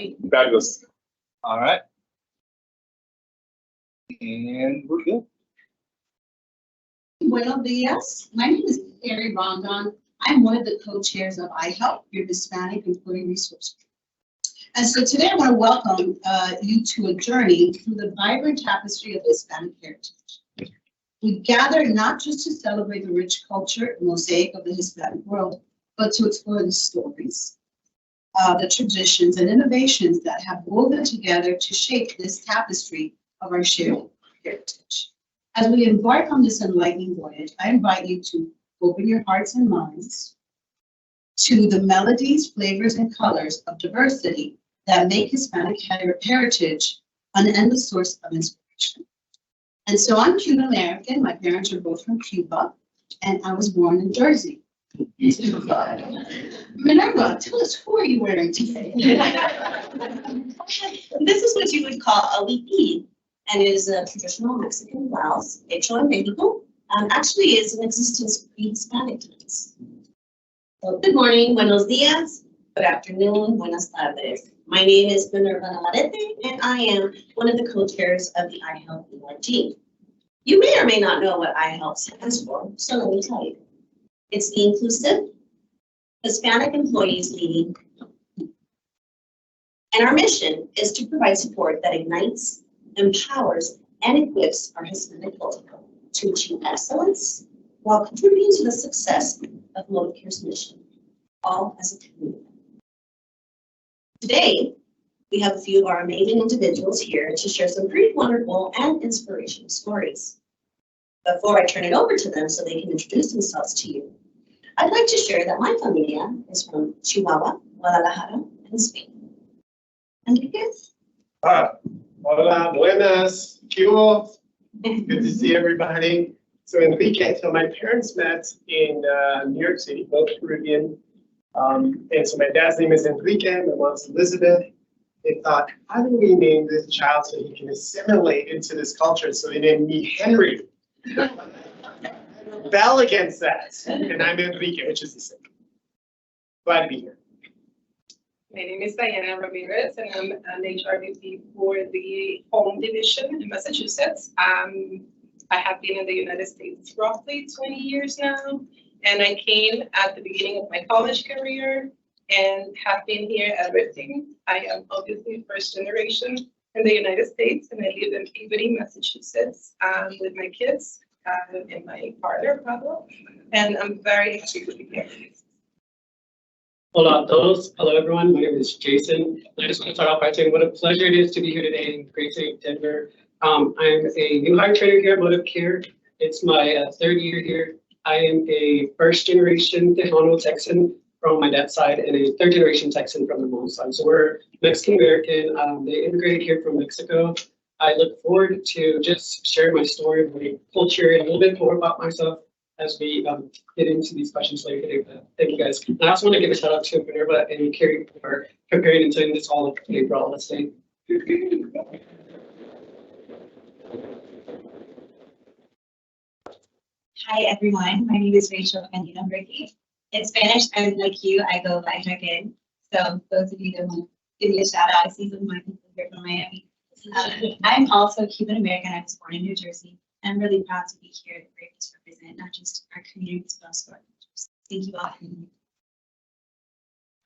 ready. Fabulous. All right. And we're good. Buenos dias. My name is Carrie Rondon. I'm one of the co-chairs of iHelp, your Hispanic Employee Resource Group. And so today I want to welcome you to a journey through the vibrant tapestry of Hispanic heritage. We gather not just to celebrate the rich culture and mosaic of the Hispanic world, but to explore the stories, the traditions and innovations that have woven together to shape this tapestry of our shared heritage. As we embark on this enlightening voyage, I invite you to open your hearts and minds to the melodies, flavors, and colors of diversity that make Hispanic heritage an endless source of inspiration. And so I'm Cuban American. My parents are both from Cuba, and I was born in Jersey. Minerva, tell us, who are you wearing today? This is what you would call a huipil, and it is a traditional Mexican blouse, hecho en Mexico. Actually, is in existence pre-Hispanic times. So good morning, buenos dias, good afternoon, buenas tardes. My name is Minerva Navarrete, and I am one of the co-chairs of the iHelp ERG. You may or may not know what iHelp stands for, so let me tell you. It's the Inclusive Hispanic Employees Leading. And our mission is to provide support that ignites, empowers, and equips our Hispanic culture to achieve excellence while contributing to the success of Modivcare's mission, all as a community. Today, we have a few of our amazing individuals here to share some pretty wonderful and inspirational stories. Before I turn it over to them so they can introduce themselves to you, I'd like to share that my familia is from Chihuahua, Guadalajara, and Spain. Enriquez? Hola, buenas, ¿qué? Good to see everybody. So Enrique, so my parents met in New York City, both Caribbean. And so my dad's name is Enrique, my mom's Elizabeth. They thought, how do we name this child so he can assimilate into this culture? So they named me Henry. Rebel against that. And I'm Enrique, which is the same. Glad to be here. My name is Diana Ramirez, and I'm an HRBP for the Home Division in Massachusetts. I have been in the United States roughly 20 years now, and I came at the beginning of my college career and have been here everything. I am obviously first generation in the United States, and I live in Peabody, Massachusetts, with my kids and my partner, Pablo, and I'm very happy to be here. Hola a todos. Hello, everyone. My name is Jason. I just want to start off by saying what a pleasure it is to be here today in the great city of Denver. I'm a new hire trainer here at Modivcare. It's my third year here. I am a first generation Tejano Texan from my dad's side and a third generation Texan from my mom's side. So we're Mexican American. They immigrated here from Mexico. I look forward to just sharing my story, my culture, and a little bit more about myself as we get into these questions later today. But thank you guys. And I also want to give a shout out to Minerva and Carrie for preparing and setting this all up today for all of us today. Hi everyone, my name is Rachel Candida Ricky. In Spanish, I'm like you, I go by Jaquel. So those of you that want to give me a shout out, I see some of my people here from Miami. I'm also Cuban American. I was born in New Jersey. I'm really proud to be here and great to represent not just our communities, but also our cultures. Thank you all for having me.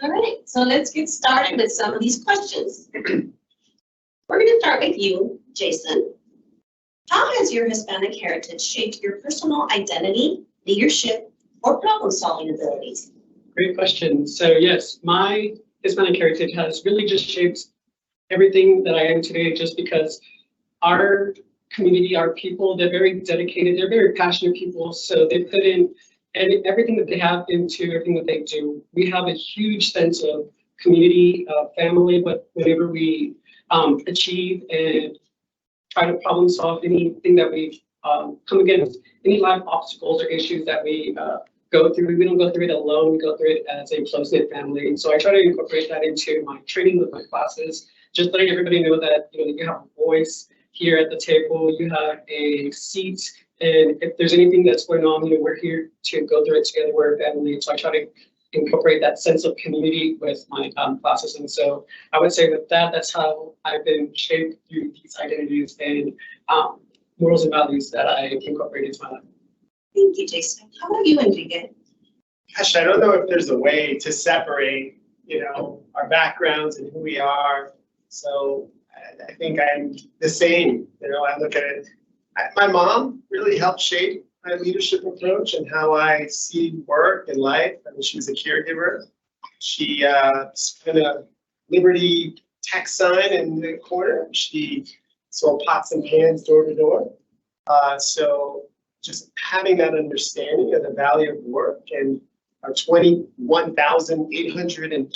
All right, so let's get started with some of these questions. We're going to start with you, Jason. How has your Hispanic heritage shaped your personal identity, leadership, or problem-solving abilities? Great question. So yes, my Hispanic heritage has really just shaped everything that I am today, just because our community, our people, they're very dedicated, they're very passionate people, so they put in everything that they have into everything that they do. We have a huge sense of community, family, but whenever we achieve and try to problem solve anything that we've come against, any life obstacles or issues that we go through, we don't go through it alone, we go through it as a close-knit family. And so I try to incorporate that into my training with my classes, just letting everybody know that you have a voice here at the table, you have a seat, and if there's anything that's going on, we're here to go through it together. We're a family. So I try to incorporate that sense of community with my classes. And so I would say with that, that's how I've been shaped through these identities and morals and values that I incorporate into my life. Thank you, Jason. How about you, Enrique? Gosh, I don't know if there's a way to separate, our backgrounds and who we are. So I think I'm the same. I look at it. My mom really helped shape my leadership approach and how I see work and life. I mean, she was a caregiver. She spent a Liberty tech sign in the corner. She sold pots and pans door to door. So just having that understanding of the value of work and our 21,800 and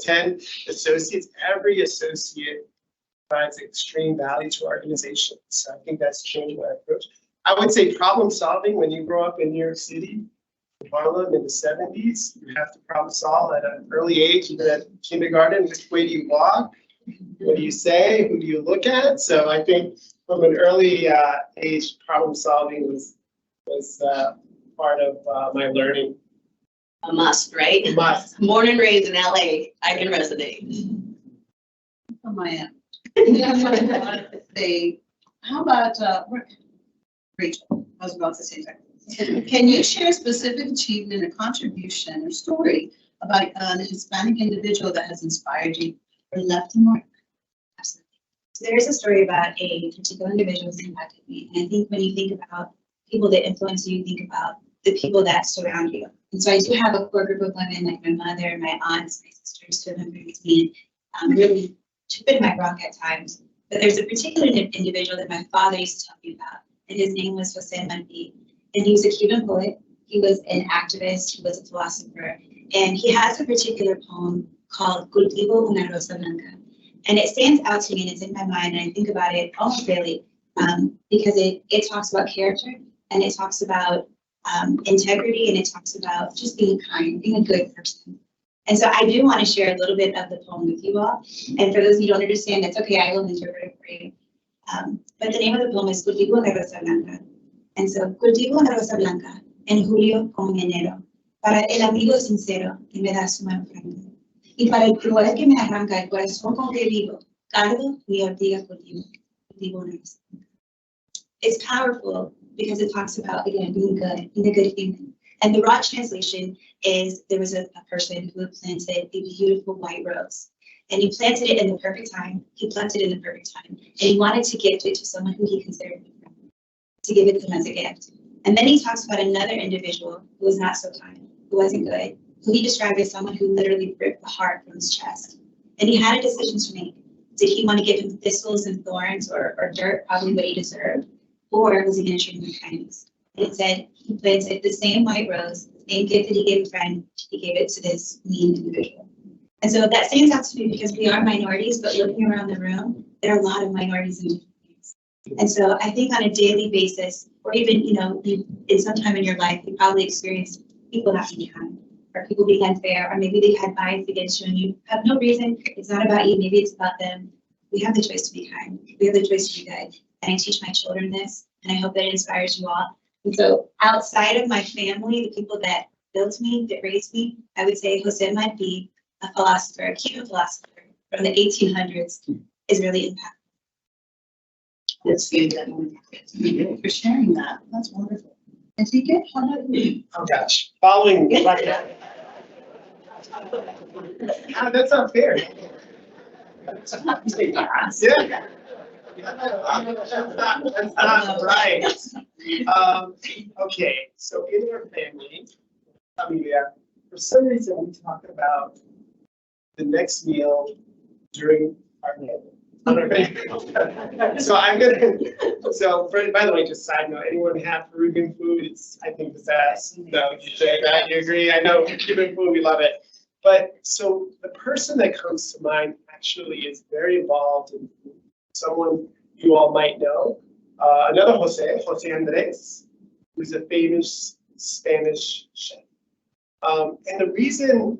10 associates, every associate provides extreme value to our organization. So I think that's changed my approach. I would say problem solving when you grow up in New York City, Harlem in the 70s, you have to problem solve at an early age, even at kindergarten. Which way do you walk? What do you say? Who do you look at? So I think from an early age, problem solving was part of my learning. A must, right? A must. Born and raised in LA, I can resonate. From my end. How about Rachel? I was about to say that. Can you share a specific achievement, a contribution, or story about an Hispanic individual that has inspired you or left a mark? Absolutely. So there is a story about a particular individual who's impacted me. And I think when you think about people that influence you, think about the people that surround you. And so I do have a core group of women like my mother, my aunts, my sisters, who have influenced me, really to been my rock at times. But there's a particular individual that my father used to tell me about, and his name was Jose Marti. And he was a Cuban poet, he was an activist, he was a philosopher, and he has a particular poem called Cultivo una rosa blanca. And it stands out to me and it's in my mind, and I think about it almost daily, because it talks about character, and it talks about integrity, and it talks about just being kind, being a good person. And so I do want to share a little bit of the poem with you all. And for those of you who don't understand, that's okay, I will interpret it for you. But the name of the poem is Cultivo una rosa blanca. And so, cultivo una rosa blanca en julio como en enero, para el amigo sincero que me da su mano franca. Y para el cruel que me arranca el corazón con que vivo, cargo mi ortiga cultivo una rosa blanca. It's powerful because it talks about, again, being good, being a good human. And the raw translation is there was a person who had planted a beautiful white rose. And he planted it in the perfect time. He planted it in the perfect time. And he wanted to gift it to someone who he considered a friend, to give it to them as a gift. And then he talks about another individual who was not so kind, who wasn't good, who he described as someone who literally ripped the heart from his chest. And he had a decision to make. Did he want to give him thistles and thorns or dirt, probably what he deserved? Or was he going to treat him with kindness? And it said he planted the same white rose, the same gift that he gave a friend, he gave it to this mean individual. And so that stands out to me because we are minorities, but looking around the room, there are a lot of minorities in different things. And so I think on a daily basis, or even, in some time in your life, you probably experienced people not being kind, or people being unfair, or maybe they had bias against you and you have no reason. It's not about you, maybe it's about them. We have the choice to be kind. We have the choice to be good. And I teach my children this, and I hope that it inspires you all. And so outside of my family, the people that built me, that raised me, I would say Jose Marti, a philosopher, a Cuban philosopher from the 1800s, is really impactful. That's good. Thank you for sharing that. That's wonderful. Enrique, how about you? Oh gosh, following. That's not fair. Yeah. That's not right. Okay, so in our family, familia, for some reason we talk about the next meal during our meal. So I'm gonna. So by the way, just side note, anyone have Peruvian food? It's I think the best. No, you say that. You agree? I know Cuban food, we love it. But so the person that comes to mind actually is very involved in food. Someone you all might know. Another Jose Andres, who's a famous Spanish chef. And the reason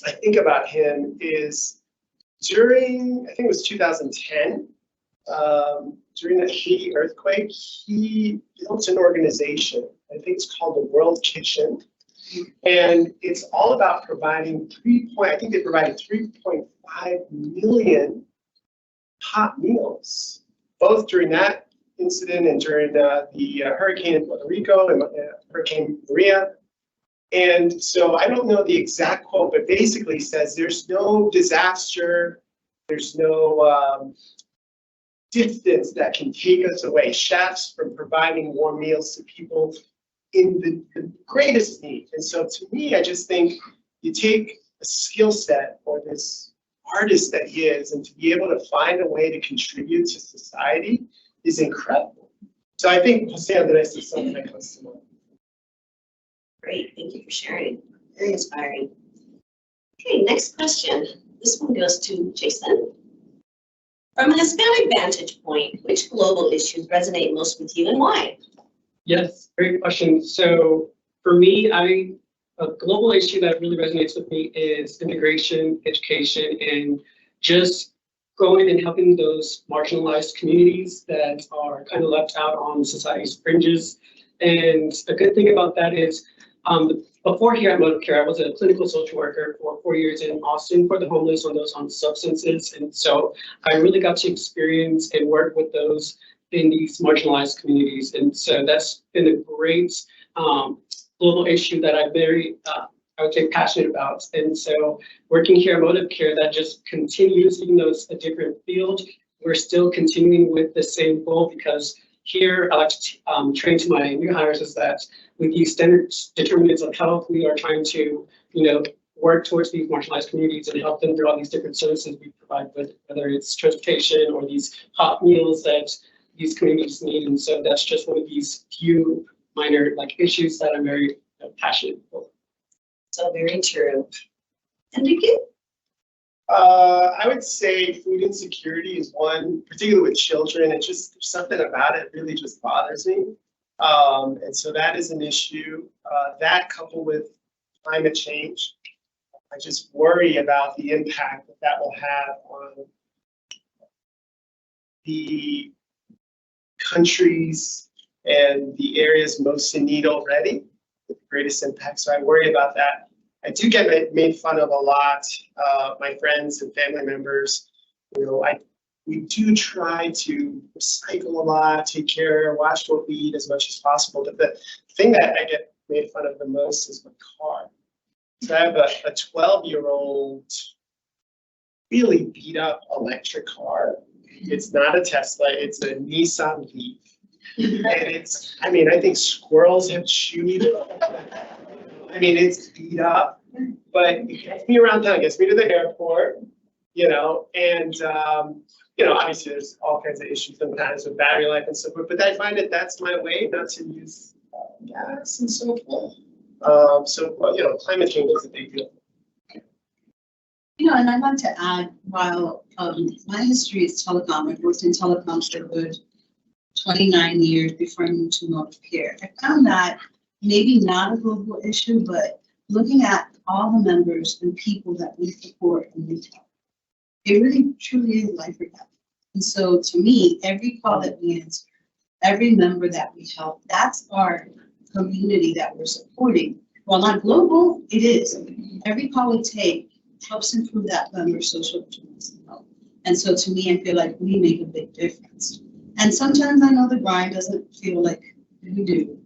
I think about him is during, I think it was 2010, during the Haiti earthquake, he built an organization. I think it's called the World Kitchen. And it's all about providing I think they provided 3.5 million hot meals, both during that incident and during the hurricane in Puerto Rico and Hurricane Maria. And so I don't know the exact quote, but basically says there's no disaster, there's no distance that can take us away, chefs, from providing warm meals to people in the greatest need. And so to me, I just think you take a skill set or this artist that he is, and to be able to find a way to contribute to society is incredible. So I think Jose Andres is something that comes to mind. Great, thank you for sharing. Very inspiring. Okay, next question. This one goes to Jason. From a Hispanic vantage point, which global issues resonate most with you and why? Yes, great question. So for me, a global issue that really resonates with me is immigration, education, and just going and helping those marginalized communities that are kind of left out on society's fringes. And the good thing about that is, before here at Modivcare, I was a clinical social worker for 4 years in Austin for the homeless, on those on substances. And so I really got to experience and work with those in these marginalized communities. And so that's been a great global issue that I'm very, I would say, passionate about. And so working here at Modivcare, that just continues, even though it's a different field, we're still continuing with the same goal, because here I like to train to my new hires is that with these standard determinants of health, we are trying to, work towards these marginalized communities and help them through all these different services we provide, with whether it's transportation or these hot meals that these communities need. And so that's just one of these few minor issues that I'm very passionate for. So very true. Enrique? I would say food insecurity is one, particularly with children. It's just, there's something about it really just bothers me. And so that is an issue. That coupled with climate change, I just worry about the impact that will have on the countries and the areas most in need already with the greatest impact. So I worry about that. I do get made fun of a lot. My friends and family members, we do try to recycle a lot, take care, watch what we eat as much as possible. But the thing that I get made fun of the most is my car. So I have a 12-year-old, really beat up electric car. It's not a Tesla, it's a Nissan Leaf. And I think squirrels have chewed it. It's beat up, but it gets me around town, gets me to the airport, and, obviously there's all kinds of issues sometimes with battery life and so forth, but I find that that's my way not to use gas and so forth. Climate change is a big deal. And I'd like to add, while my history is telecom, I worked in telecom for a good 29 years before I moved to Modivcare. I found that maybe not a global issue, but looking at all the members and people that we support in retail, it really truly is life or death. And so to me, every call that we answer, every member that we help, that's our community that we're supporting. While not global, it is. Every call we take helps improve that member's social determinants of health. And so to me, I feel like we make a big difference. And sometimes I know the grind doesn't feel like we do.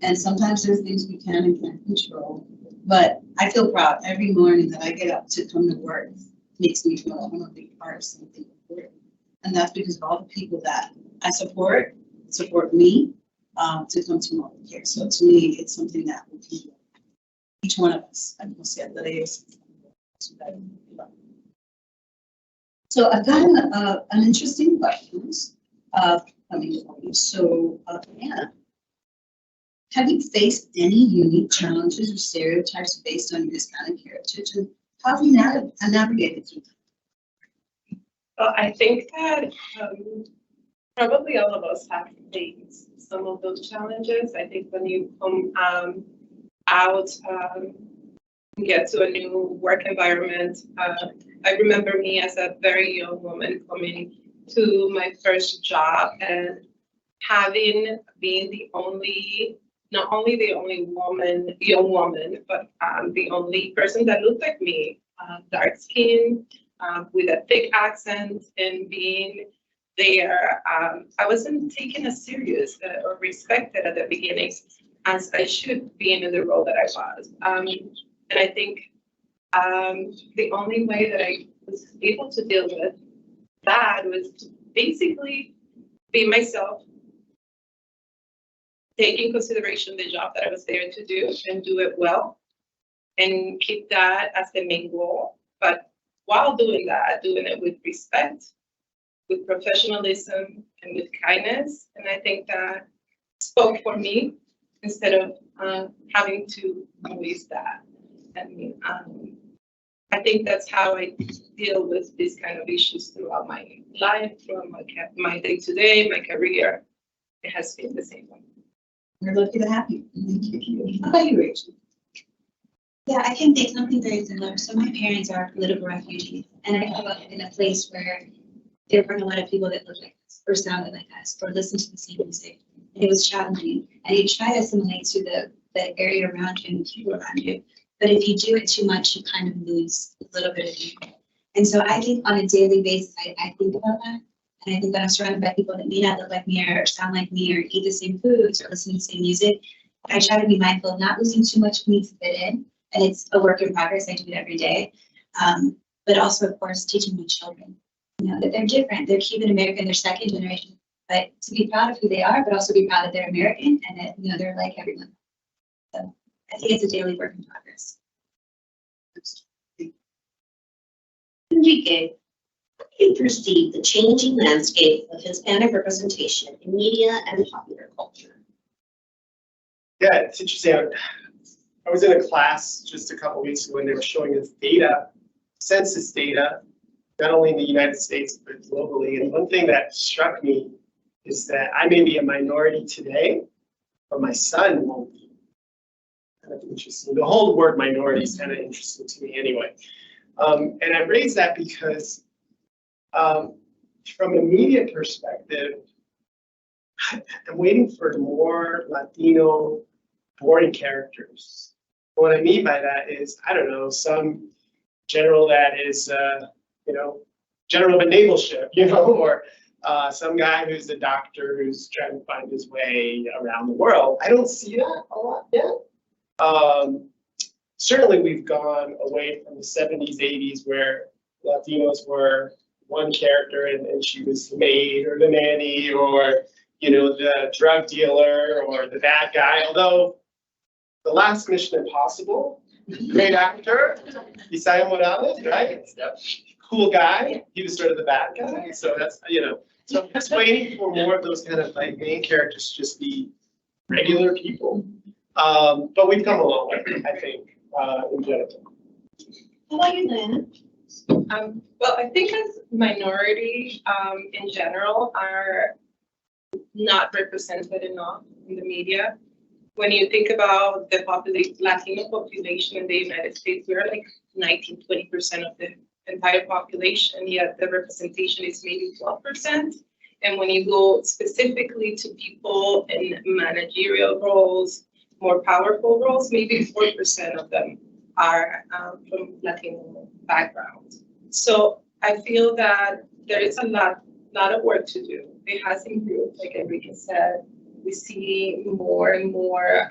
And sometimes there's things we can and can't control. But I feel proud every morning that I get up to come to work. Makes me feel like I'm a big part of something important. And that's because of all the people that I support me to come to Modivcare. So to me, it's something that we can do. Each one of us, I will say that it is. So I've got an interesting questions coming for you. So Anna, have you faced any unique challenges or stereotypes based on your Hispanic heritage, and how have you navigated through them? Well, I think that probably all of us have faced some of those challenges. I think when you come out, get to a new work environment, I remember me as a very young woman coming to my first job and being the only not only the only woman, young woman, but the only person that looked like me, dark skin, with a thick accent, and being there, I wasn't taken as serious or respected at the beginning as I should be in the role that I was. And I think the only way that I was able to deal with that was to basically be myself, take in consideration the job that I was there to do and do it well, and keep that as the main goal. But while doing that, doing it with respect, with professionalism, and with kindness. And I think that spoke for me instead of having to always that. And I think that's how I deal with these kind of issues throughout my life, throughout my day-to-day, my career. It has been the same one. We're lucky to have you. Thank you. How about you, Rachel? Yeah, I can think something very similar. So my parents are political refugees, and I grew up in a place where there weren't a lot of people that looked like us, or sounded like us, or listened to the same music. And it was challenging. And you try to assimilate to the area around you and the people around you. But if you do it too much, you kind of lose a little bit of you. And so I think on a daily basis, I think about that. And I think that I'm surrounded by people that may not look like me or sound like me or eat the same foods or listen to the same music. I try to be mindful of not losing too much of me to fit in. And it's a work in progress. I do it every day. But also, of course, teaching my children, that they're different. They're Cuban American, they're second generation. But to be proud of who they are, but also be proud that they're American and that, they're like everyone. So I think it's a daily work in progress. Enrique, how do you perceive the changing landscape of Hispanic representation in media and popular culture? Yeah, it's interesting. I was in a class just a couple weeks ago when they were showing us data, census data, not only in the United States, but globally. And one thing that struck me is that I may be a minority today, but my son won't be. Kind of interesting. The whole word minority is kind of interesting to me anyway. And I raise that because from a media perspective, I'm waiting for more Latino boring characters. What I mean by that is, I don't know, some general that is, general of a naval ship, or some guy who's a doctor who's trying to find his way around the world. I don't see that a lot yet. Certainly we've gone away from the 70s, 80s where Latinos were one character and she was the maid or the nanny or, the drug dealer or the bad guy. Although the last Mission Impossible, great actor, Isaiah Morales, right? Cool guy. He was sort of the bad guy. So that's, so I'm just waiting for more of those kind of like main characters to just be regular people. But we've come a long way, I think, in general. How about you, Diana? Well, I think as minority in general are not represented enough in the media. When you think about the Latino population in the United States, we're like 19-20% of the entire population, yet the representation is maybe 12%. And when you go specifically to people in managerial roles, more powerful roles, maybe 4% of them are from Latino background. So I feel that there is a lot of work to do. It has improved, like Enrique said. We see more and more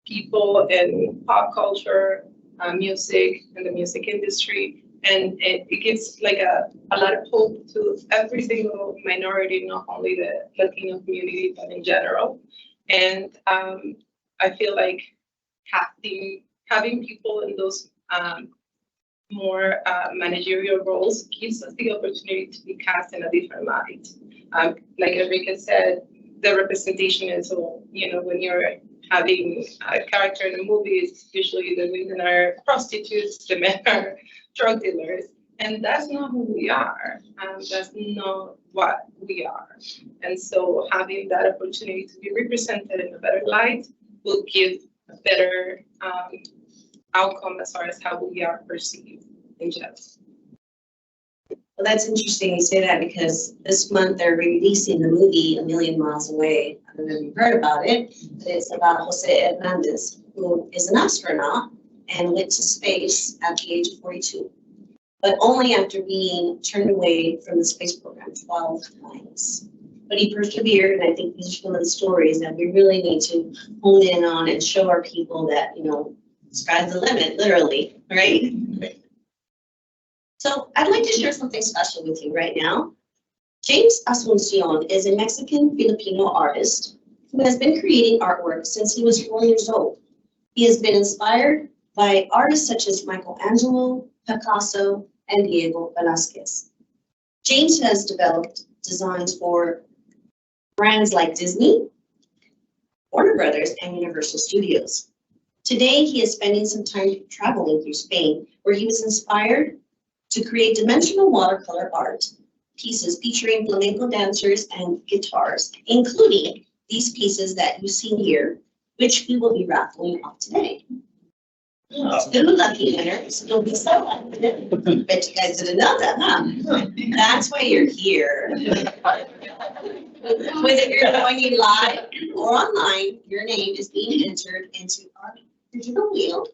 people in pop culture, music, and the music industry. And it gives like a lot of hope to every single minority, not only the Latino community, but in general. And I feel like having people in those more managerial roles gives us the opportunity to be cast in a different light. Like Enrique said, the representation is, when you're having a character in a movie, it's usually the women are prostitutes, the men are drug dealers, and that's not who we are. That's not what we are. And so having that opportunity to be represented in a better light will give a better outcome as far as how we are perceived in general. Well, that's interesting you say that because this month they're releasing the movie A Million Miles Away. I don't know if you've heard about it, but it's about Jose Hernandez, who is an astronaut and went to space at the age of 42, but only after being turned away from the space program 12 times. But he persevered, and I think these are some of the stories that we really need to hone in on and show our people that, you know, sky's the limit, literally, right? So I'd like to share something special with you right now. James Asuncion is a Mexican-Filipino artist who has been creating artwork since he was 4 years old. He has been inspired by artists such as Michelangelo, Picasso, and Diego Velázquez. James has developed designs for brands like Disney, Warner Brothers, and Universal Studios. Today, he is spending some time traveling through Spain, where he was inspired to create dimensional watercolor art pieces featuring flamenco dancers and guitars, including these pieces that you see here, which we will be raffling off today. Still a lucky winner, still be so lucky. Bet you guys didn't know that, huh? That's why you're here. Whether you're joining live or online, your name is being entered into our digital wheel,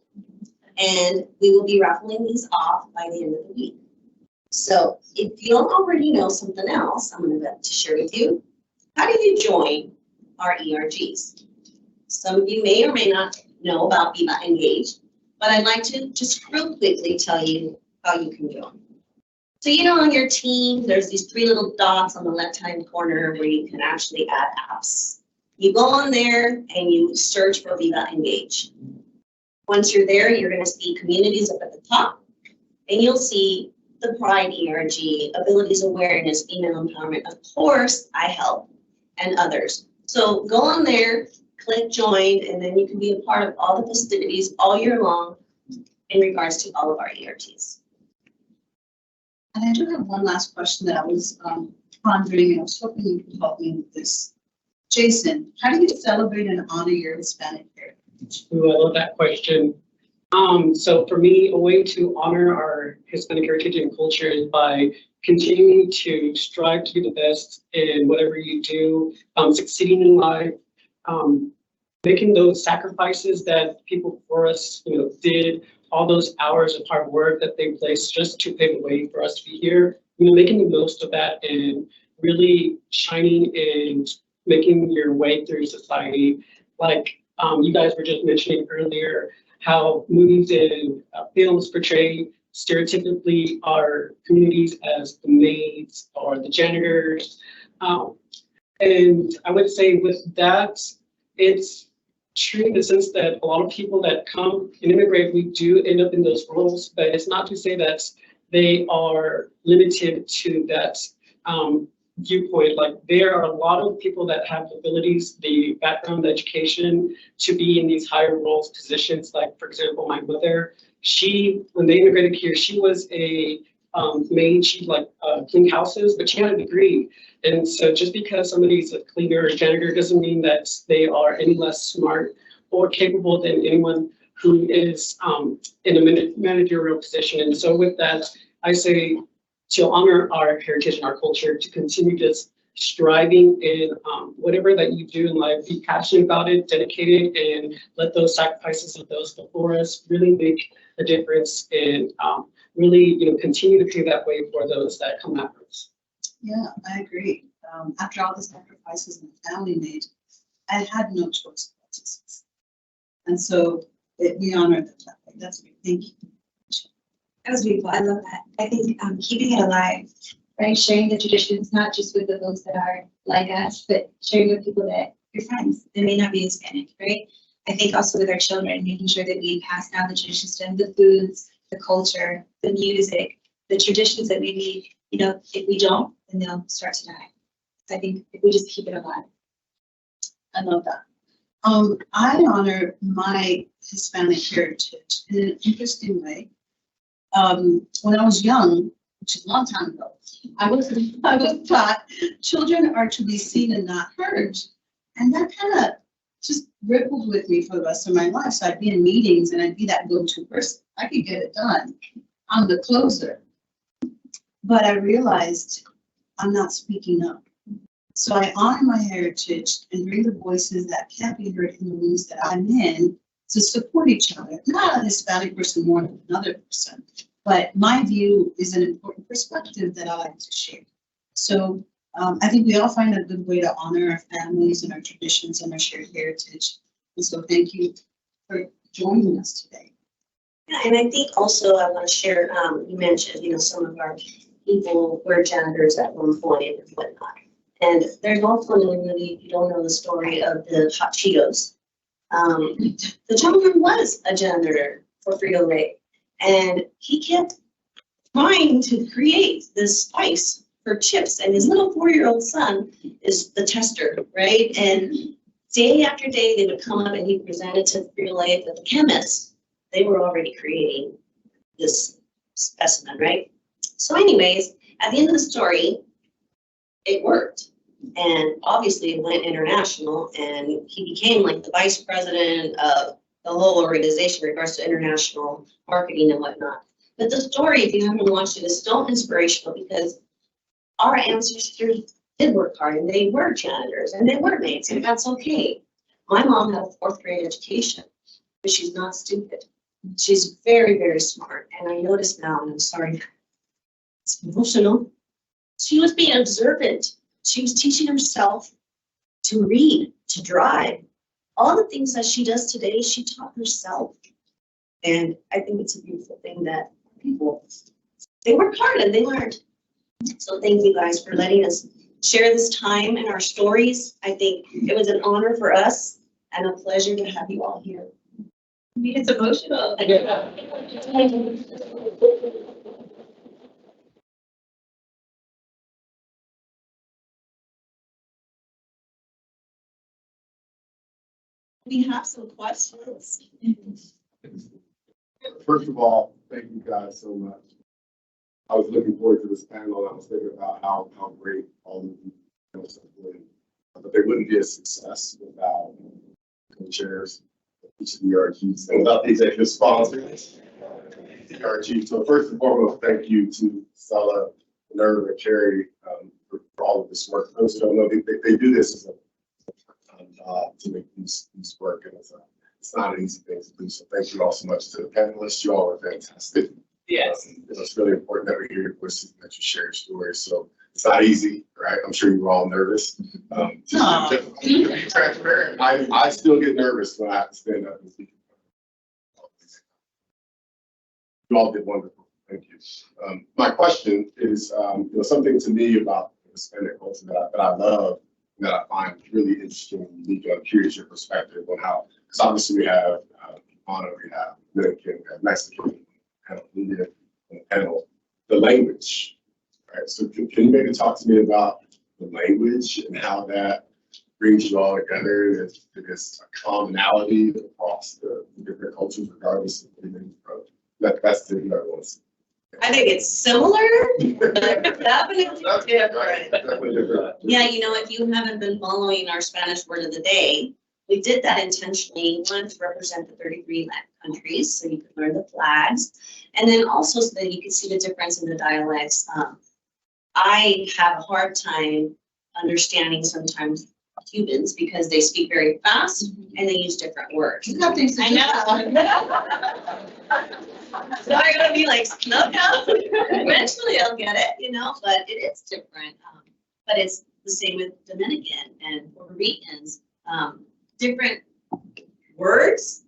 and we will be raffling these off by the end of the week. So if you don't already know something else, I'm going to share with you. How do you join our ERGs? Some of you may or may not know about Viva Engage, but I'd like to just real quickly tell you how you can join. So, you know, on your team, there's these 3 little dots on the left-hand corner where you can actually add apps. You go on there and you search for Viva Engage. Once you're there, you're going to see communities up at the top, and you'll see the Pride ERG, Abilities Awareness, Female Empowerment, of course, I Help, and others. So go on there, click join, and then you can be a part of all the festivities all year long in regards to all of our ERGs. And I do have one last question that I was pondering, and I was hoping you could help me with this. Jason, how do you celebrate and honor your Hispanic heritage? Ooh, I love that question. So for me, a way to honor our Hispanic heritage and culture is by continuing to strive to be the best in whatever you do, succeeding in life, making those sacrifices that people before us, you know, did, all those hours of hard work that they placed just to pave the way for us to be here, you know, making the most of that and really shining and making your way through society. Like you guys were just mentioning earlier, how movies and films portray stereotypically our communities as the maids or the janitors. And I would say with that, it's true in the sense that a lot of people that come and immigrate, we do end up in those roles, but it's not to say that they are limited to that viewpoint. Like there are a lot of people that have abilities, the background, the education to be in these higher roles, positions. Like for example, my mother, when they immigrated here, she was a maid. She cleaned houses, but she had a degree. And so just because somebody's a cleaner or janitor doesn't mean that they are any less smart or capable than anyone who is in a managerial position. And so with that, I say to honor our heritage and our culture, to continue just striving in whatever that you do in life, be passionate about it, dedicated, and let those sacrifices of those before us really make a difference and really, you know, continue to pave that way for those that come after us. Yeah, I agree. After all the sacrifices my family made, I had no choice but to succeed. And so we honor them that way. That's great. Thank you. That was beautiful. I love that. I think keeping it alive, right? Sharing the traditions, not just with the folks that are like us, but sharing with people that your friends that may not be Hispanic, right? I think also with our children, making sure that we pass down the traditions to them, the foods, the culture, the music, the traditions that maybe, you know, if we don't, then they'll start to die. So I think if we just keep it alive. I love that. I honor my Hispanic heritage in an interesting way. When I was young, which is a long time ago, I was taught children are to be seen and not heard. And that kind of just rippled with me for the rest of my life. So I'd be in meetings and I'd be that go-to person. I could get it done. I'm the closer. but I realized I'm not speaking up. So I honor my heritage and bring the voices that can't be heard in the rooms that I'm in to support each other. Not a Hispanic person more than another person, but my view is an important perspective that I like to share. So I think we all find a good way to honor our families and our traditions and our shared heritage. And so thank you for joining us today. Yeah, and I think also I want to share, you mentioned, some of our people were janitors at one point and whatnot. And there's also another movie, if you don't know the story of the hot Cheetos. The gentleman was a janitor for Frito-Lay, and he kept trying to create this spice for chips, and his little 4-year-old son is the tester, right? And day after day, they would come up and he presented to Frito-Lay, but the chemists, they were already creating this specimen, right? So anyways, at the end of the story, it worked. And obviously it went international, and he became like the vice president of the whole organization in regards to international marketing and whatnot. But the story, if you haven't watched it, is still inspirational because our ancestors did work hard, and they were janitors and they were maids, and that's okay. My mom had a 4th grade education, but she's not stupid. She's very, very smart. And I notice now, and I'm sorry, it's emotional. She was being observant. She was teaching herself to read, to drive. All the things that she does today, she taught herself. And I think it's a beautiful thing that people, they worked hard and they learned. So thank you guys for letting us share this time and our stories. I think it was an honor for us and a pleasure to have you all here. It's emotional. We have some questions. First of all, thank you guys so much. I was looking forward to this panel. I was thinking about how great all of you have been. But they wouldn't be a success without co-chairs of each of the ERGs and without the executive sponsors. ERG. So first and foremost, thank you to Stella, Nerve, and Carrie for all of this work. Those who don't know, they do this as a to make these work, and it's not an easy thing to do. So thank you all so much to the panelists. You all are fantastic. Yes. It's really important that we hear your voices and that you share your stories. So it's not easy, right? I'm sure you were all nervous. To be transparent, I still get nervous when I have to stand up and speak. You all did wonderful. Thank you. My question is, something to me about the Hispanic culture that I love, that I find really interesting and unique. I'm curious your perspective on how, because obviously we have Cubano, we have Dominican, we have Mexican, and Indian, and the language, right? So can you maybe talk to me about the language and how that brings you all together? There's a commonality across the different cultures, regardless of where you're from. That's the thing I want to see. I think it's similar, but definitely different. Definitely different. Yeah, if you haven't been following our Spanish word of the day, we did that intentionally, one, to represent the 33 countries, so you could learn the flags, and then also so that you can see the difference in the dialects. I have a hard time understanding sometimes Cubans because they speak very fast and they use different words. I know. So I'm gonna be like, no. Eventually I'll get it, but it is different. But it's the same with Dominican and Puerto Ricans. Different words,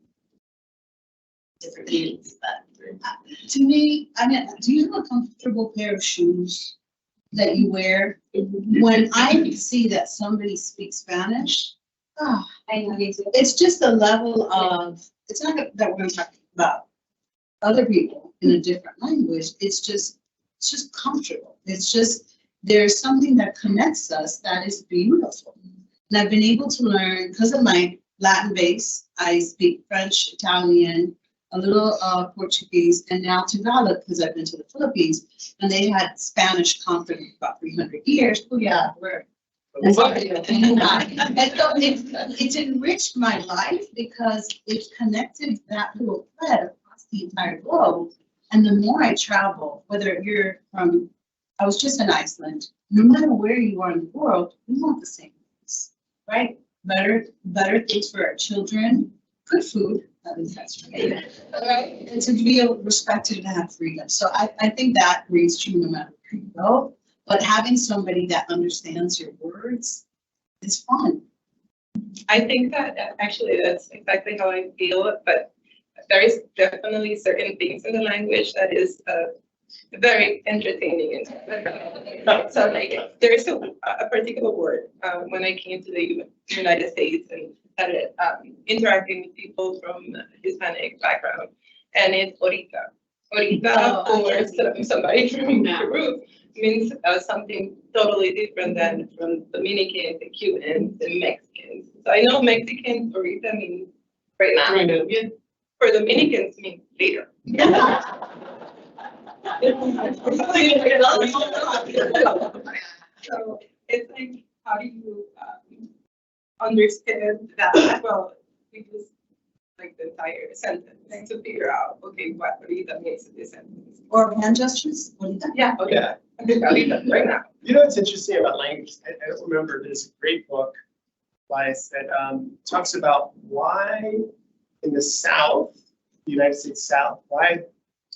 different meanings, but. To me, do you have a comfortable pair of shoes that you wear? When I see that somebody speaks Spanish, I know you too. it's just a level of, it's not that we're going to talk about other people in a different language. It's just comfortable. It's just, there's something that connects us that is beautiful. And I've been able to learn, because of my Latin base, I speak French, Italian, a little Portuguese, and now Tagalog, because I've been to the Philippines, and they had Spanish conquered for about 300 years. Oh yeah, and so it's enriched my life because it's connected that little thread across the entire globe. And the more I travel, whether you're from I was just in Iceland. No matter where you are in the world, we want the same things, right? Better things for our children, good food, at least that's right. Right? And to be respected and have freedom. So I think that rings true no matter where you go. But having somebody that understands your words is fun. I think that actually that's exactly how I feel, but there is definitely certain things in the language that is very entertaining. So like there is a particular word when I came to the United States and started interacting with people from Hispanic background, and it's ahorita. Ahorita for somebody from Peru means something totally different than from Dominicans and Cubans and Mexicans. So I know Mexicans ahorita means right now. Right now. Yeah. For Dominicans means later. So it's like, how do you understand that? Well, we just like the entire sentence to figure out, okay, what ahorita means in this sentence. Or hand gestures, what do you think? Yeah, okay. Yeah. I think ahorita, right now. You know what's interesting about language? I don't remember. There's a great book by that talks about why in the South, the United States South, why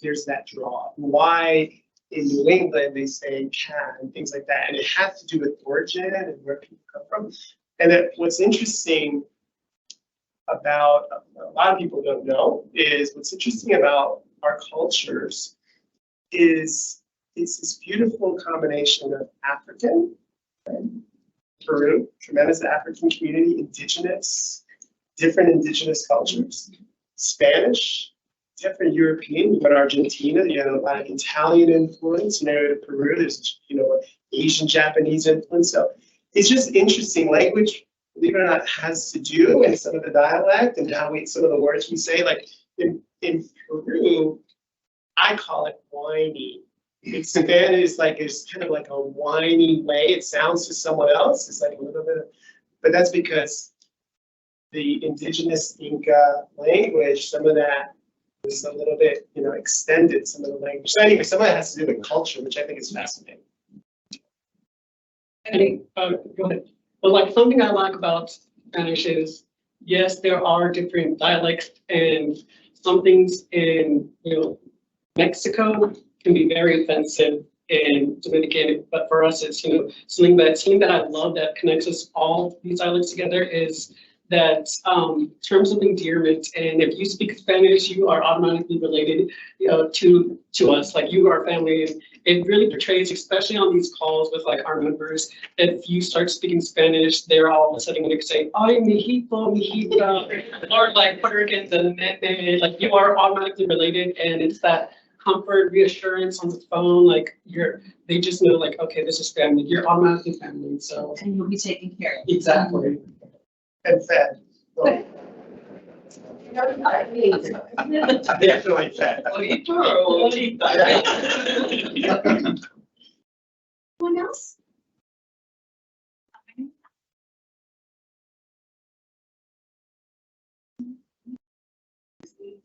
there's that draw. Why in New England they say can and things like that. And it has to do with origin and where people come from. And that what's interesting about, a lot of people don't know, is what's interesting about our cultures is it's this beautiful combination of African, right? Peru, tremendous African community, indigenous, different indigenous cultures, Spanish, different European. You go to Argentina, you have a lot of Italian influence. You know, Peru, there's Asian, Japanese influence. So it's just interesting. Language, believe it or not, has to do with some of the dialect and how some of the words we say. Like in Peru, I call it whiny. In Spanish, it's kind of like a whiny way. It sounds to someone else. It's like a little bit of, but that's because the indigenous Inca language, some of that was a little bit, extended, some of the language. So anyway, some of that has to do with culture, which I think is fascinating. And, go ahead. But like something I like about Spanish is, yes, there are different dialects, and some things in Mexico can be very offensive in Dominican, but for us it's something that I love that connects us all these dialects together is that terms of endearment. And if you speak Spanish, you are automatically related to us, like you are family. And it really portrays, especially on these calls with like our members, if you start speaking Spanish, they're all of a sudden going to say, ay, mijito, mijita, or like Puerto Ricans and nene, like you are automatically related. And it's that comfort, reassurance on the phone, like they just know like, okay, this is family, you're automatically family. So And you'll be taken care of. exactly. And fed. So, definitely fed. Anyone else? Just kidding.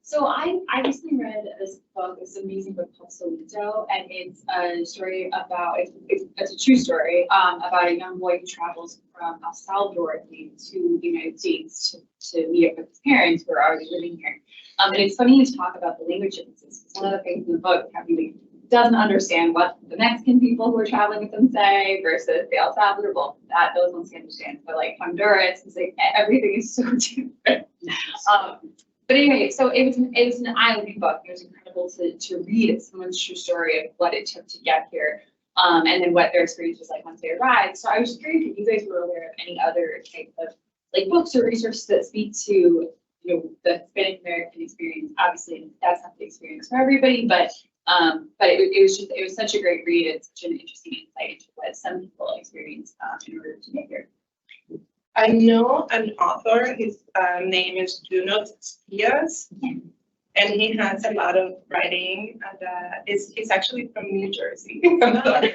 So I recently read this book, this amazing book called Solito, and it's a story about, it's a true story about a young boy who travels from El Salvador to the United States to meet up with his parents who are already living here. And it's funny to talk about the language differences. One of the things in the book, he doesn't understand what the Mexican people who are traveling with them say versus the El Salvador. Well, those ones he understands, but like Honduras, it's like everything is so different. But anyway, so it was an eye-opening book. It was incredible to read someone's true story of what it took to get here, and then what their experience was like once they arrived. So I was just curious if you guys were aware of any other type of like books or resources that speak to the Hispanic American experience. Obviously, that's not the experience for everybody, but it was such a great read and such an interesting insight into what some people experience in order to get here. I know an author, his name is Juno Diaz, and he has a lot of writing, and he's actually from New Jersey. I'm sorry.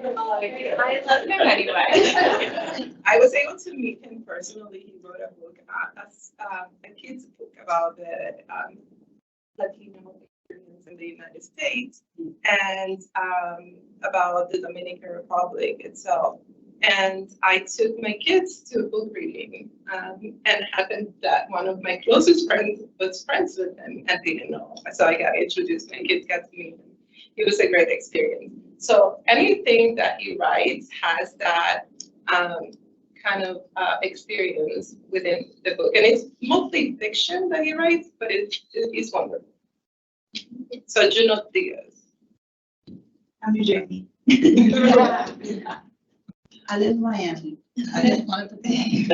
I love him anyway. I was able to meet him personally. He wrote a book, a kid's book about the Latino experience in the United States and about the Dominican Republic itself. And I took my kids to a book reading, and happened that one of my closest friends was friends with him and didn't know. So I got introduced, my kids got to meet him. It was a great experience. So anything that he writes has that kind of experience within the book. And it's mostly fiction that he writes, but it's wonderful. So Juno Diaz. I'm New Jersey. I live in Miami. I didn't want to pay.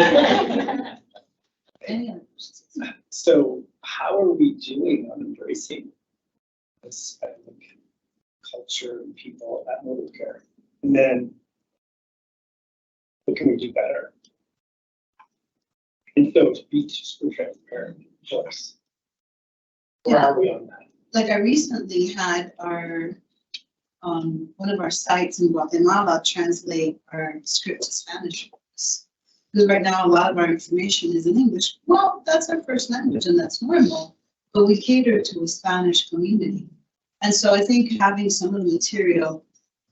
Any others? So how are we doing on embracing Hispanic culture and people at Modivcare? And then what can we do better? And so to be super transparent for us. Where are we on that? Like I recently had our, one of our sites in Guatemala translate our script to Spanish for us. Because right now, a lot of our information is in English. Well, that's our first language and that's normal, but we cater to a Spanish community. And so I think having some of the material,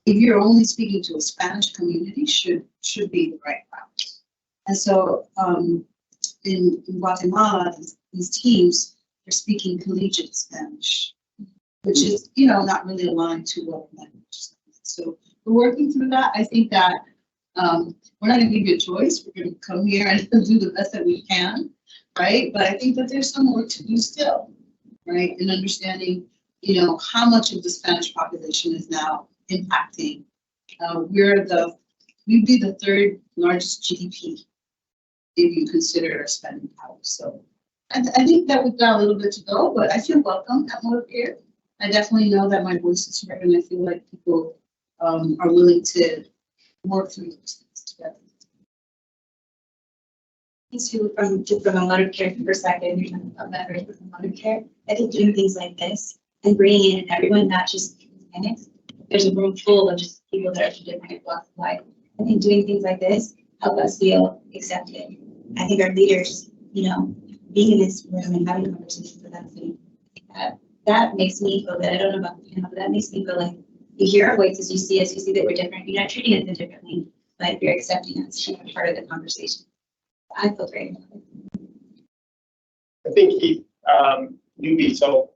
if you're only speaking to a Spanish community, should be the right route. And so in Guatemala, these teams are speaking collegiate Spanish, which is, not really aligned to what language is. So we're working through that. I think that we're not going to give you a choice. We're going to come here and do the best that we can, right? But I think that there's some work to do still, right? In understanding, how much of the Spanish population is now impacting. We'd be the third largest GDP if you consider our spending power. So I think that we've got a little bit to go, but I feel welcome at Modivcare. I definitely know that my voice is heard, and I feel like people are willing to work through those things together. To from a Modivcare perspective, you're talking about members of Modivcare. I think doing things like this and bringing in everyone, not just Hispanics. There's a room full of just people that are from different walks of life. I think doing things like this help us feel accepted. I think our leaders, being in this room and having conversations with us, that makes me feel good. I don't know about but that makes me feel like you hear our voices, you see us, you see that we're different. You're not treating us differently, but you're accepting us and you're part of the conversation. I feel great about it. I think newbie, so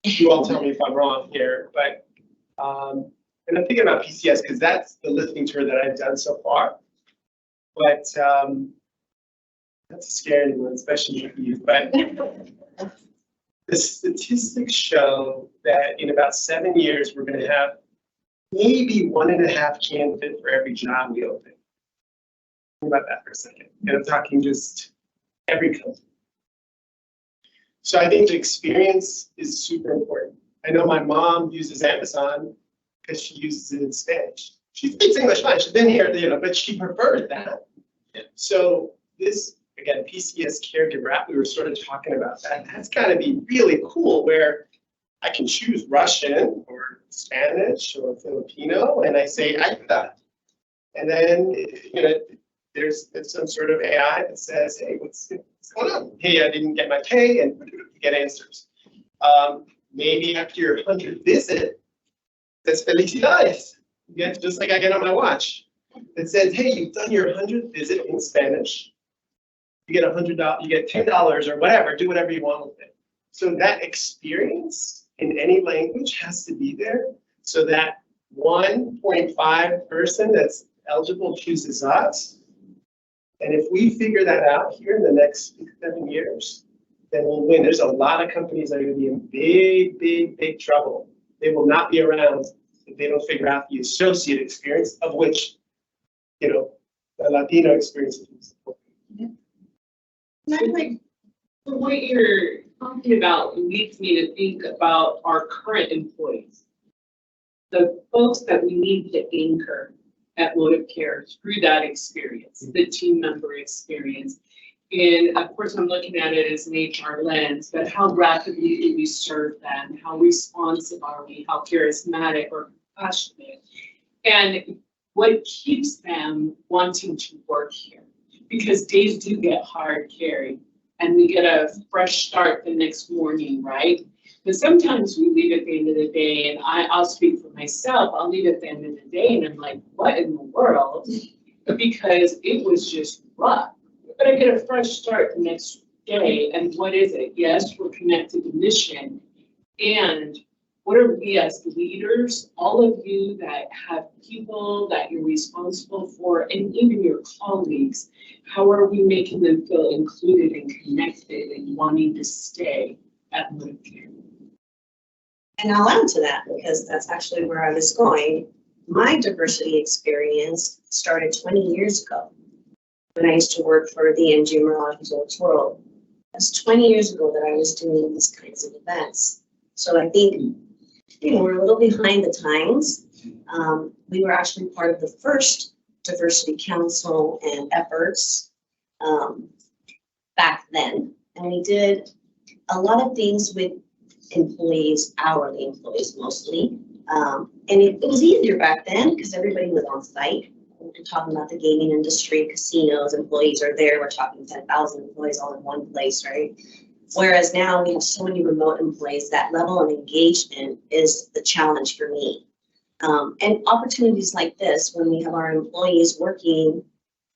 you all tell me if I'm wrong here, but and I'm thinking about PCS because that's the listening tour that I've done so far. But that's a scary one, especially for you. But the statistics show that in about 7 years, we're going to have maybe 1.5 candidates for every job we open. Think about that for a second. And I'm talking just every company. So I think the experience is super important. I know my mom uses Amazon because she uses it in Spanish. She speaks English fine. She's been here, but she prefers that. So this, again, PCS caregiver app, we were sort of talking about that. That's got to be really cool where I can choose Russian or Spanish or Filipino, and I say, Ayuda. And then, there's some sort of AI that says, hey, what's going on? Hey, I didn't get my pay, and you get answers. Maybe after your 100th visit, that's felicidades. You get just like I get on my watch. It says, hey, you've done your 100th visit in Spanish. You get $100, you get $10 or whatever, do whatever you want with it. So that experience in any language has to be there so that 1.5 person that's eligible chooses us. And if we figure that out here in the next 6-7 years, then we'll win. There's a lot of companies that are going to be in big, big, big trouble. They will not be around if they don't figure out the associate experience, of which, the Latino experience is important. I think the way you're talking about leads me to think about our current employees, the folks that we need to anchor at Modivcare through that experience, the team member experience. And of course, I'm looking at it as an HR lens, but how rapidly do we serve them? How responsive are we? How charismatic or compassionate? And what keeps them wanting to work here? Because days do get hard, Carrie, and we get a fresh start the next morning, right? But sometimes we leave at the end of the day, and I'll speak for myself, I'll leave at the end of the day and I'm like, what in the world? Because it was just rough. But I get a fresh start the next day, and what is it? Yes, we're connected to mission. And what are we as leaders, all of you that have people that you're responsible for, and even your colleagues, how are we making them feel included and connected and wanting to stay at Modivcare? And I'll add to that because that's actually where I was going. My diversity experience started 20 years ago when I used to work for the NG Merage World. That's 20 years ago that I was doing these kinds of events. So I think, we're a little behind the times. We were actually part of the first diversity council and efforts back then. And we did a lot of things with employees, hourly employees mostly. And it was easier back then because everybody was on site. We're talking about the gaming industry, casinos, employees are there. We're talking 10,000 employees all in one place, right? Whereas now we have so many remote employees, that level of engagement is the challenge for me. And opportunities like this, when we have our employees working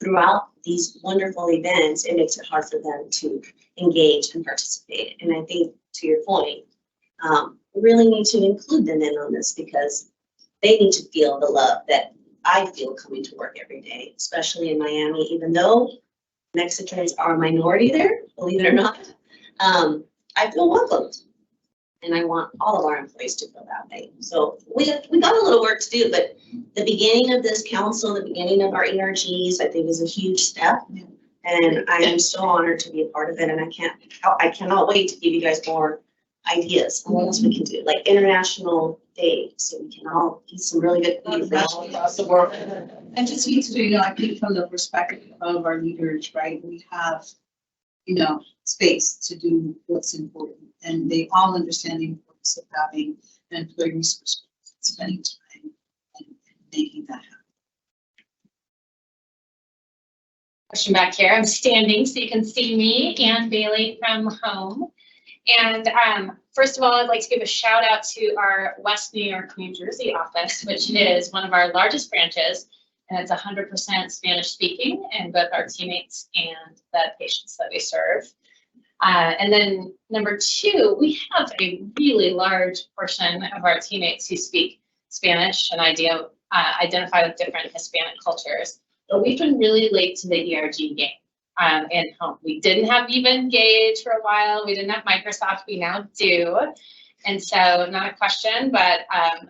throughout these wonderful events, it makes it hard for them to engage and participate. And I think, to your point, we really need to include them in on this because they need to feel the love that I feel coming to work every day, especially in Miami, even though Mexicans are a minority there, believe it or not. I feel welcomed, and I want all of our employees to feel that way. So we got a little work to do, but the beginning of this council, the beginning of our ERGs, I think is a huge step. And I am so honored to be a part of it, and I cannot wait to give you guys more ideas on what else we can do, like international day, so we can all eat some really good food from all across the world. And just needs to, I think from the perspective of our leaders, right, we have, space to do what's important. And they all understand the importance of having an employee resource, spending time and making that happen. Question back here. I'm standing so you can see me, Ann Bailey from home. And first of all, I'd like to give a shout out to our West New York, New Jersey office, which is one of our largest branches. And it's 100% Spanish speaking, and both our teammates and the patients that we serve. And then number two, we have a really large portion of our teammates who speak Spanish and identify with different Hispanic cultures. But we've been really late to the ERG game. And we didn't have even Gauge for a while. We didn't have Microsoft. We now do. And so not a question, but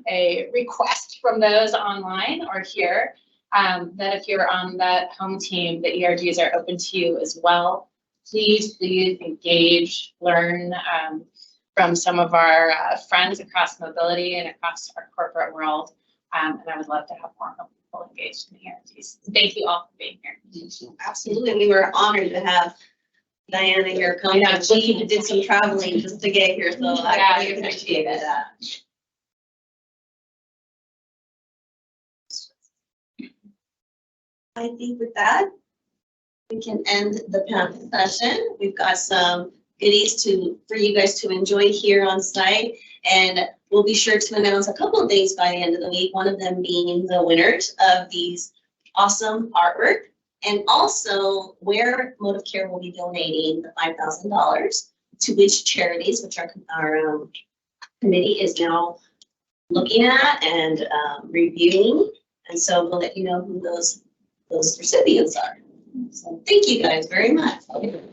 a request from those online or here that if you're on that home team, the ERGs are open to you as well. Please engage, learn from some of our friends across mobility and across our corporate world. And I would love to have more people engaged in the ERGs. Thank you all for being here. Absolutely, we were honored to have Diana here come out. She did some traveling just to get here, so I really appreciate that. I think with that, we can end the panel session. We've got some goodies for you guys to enjoy here on site, and we'll be sure to announce a couple of things by the end of the week. One of them being the winners of these awesome artwork, and also where Modivcare will be donating the $5,000 to which charities, which our committee is now looking at and reviewing. And so we'll let you know who those recipients are. So thank you guys very much. Very good.